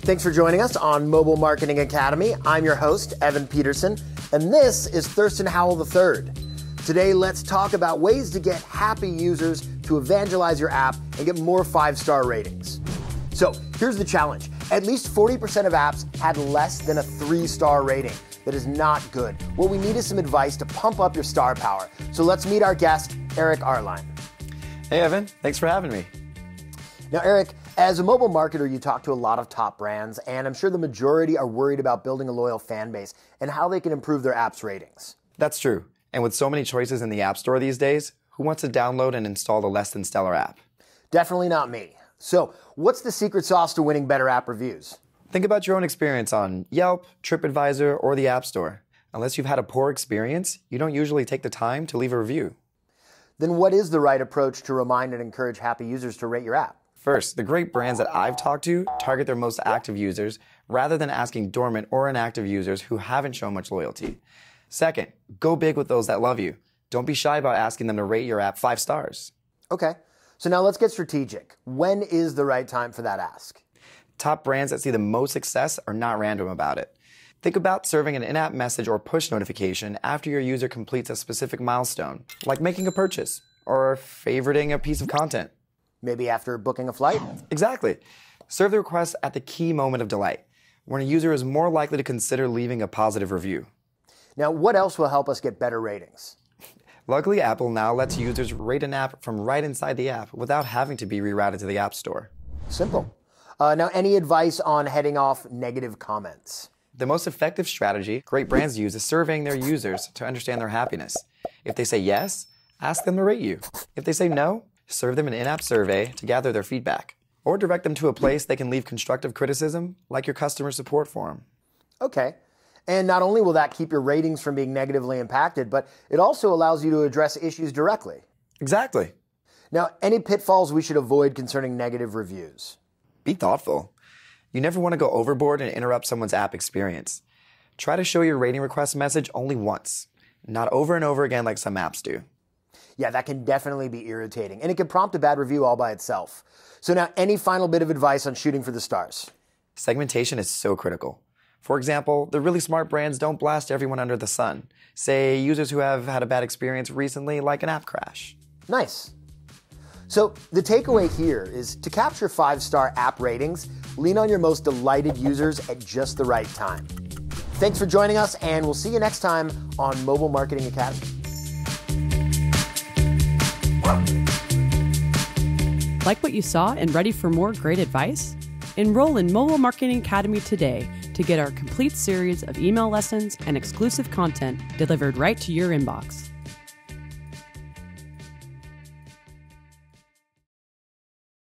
Thanks for joining us on Mobile Marketing Academy. I'm your host, Evan Peterson, and this is Thurston Howell III. Today, let's talk about ways to get happy users to evangelize your app and get more 5-star ratings. So here's the challenge. At least 40% of apps had less than a 3-star rating. That is not good. What we need is some advice to pump up your star power. So let's meet our guest, Eric Arline. Hey, Evan. Thanks for having me. Now, Eric, as a mobile marketer, you talk to a lot of top brands, and I'm sure the majority are worried about building a loyal fan base and how they can improve their app's ratings. That's true. And with so many choices in the App Store these days, who wants to download and install a less than stellar app? Definitely not me. So, what's the secret sauce to winning better app reviews? Think about your own experience on Yelp, TripAdvisor, or the App Store. Unless you've had a poor experience, you don't usually take the time to leave a review. Then what is the right approach to remind and encourage happy users to rate your app? First, the great brands that I've talked to target their most active users rather than asking dormant or inactive users who haven't shown much loyalty. Second, go big with those that love you. Don't be shy about asking them to rate your app 5 stars. Okay, so now let's get strategic. When is the right time for that ask? Top brands that see the most success are not random about it. Think about serving an in-app message or push notification after your user completes a specific milestone, like making a purchase or favoriting a piece of content. Maybe after booking a flight? Exactly. Serve the request at the key moment of delight, when a user is more likely to consider leaving a positive review. Now, what else will help us get better ratings? Luckily, Apple now lets users rate an app from right inside the app without having to be rerouted to the App Store. Simple. Now, any advice on heading off negative comments? The most effective strategy great brands use is surveying their users to understand their happiness. If they say yes, ask them to rate you. If they say no, serve them an in-app survey to gather their feedback. Or direct them to a place they can leave constructive criticism, like your customer support forum. Okay. And not only will that keep your ratings from being negatively impacted, but it also allows you to address issues directly. Exactly. Now, any pitfalls we should avoid concerning negative reviews? Be thoughtful. You never want to go overboard and interrupt someone's app experience. Try to show your rating request message only once, not over and over again like some apps do. Yeah, that can definitely be irritating, and it can prompt a bad review all by itself. So now, any final bit of advice on shooting for the stars? Segmentation is so critical. For example, the really smart brands don't blast everyone under the sun. Say, users who have had a bad experience recently, like an app crash. Nice. So the takeaway here is to capture 5-star app ratings, lean on your most delighted users at just the right time. Thanks for joining us, and we'll see you next time on Mobile Marketing Academy. Like what you saw and ready for more great advice? Enroll in Mobile Marketing Academy today to get our complete series of email lessons and exclusive content delivered right to your inbox.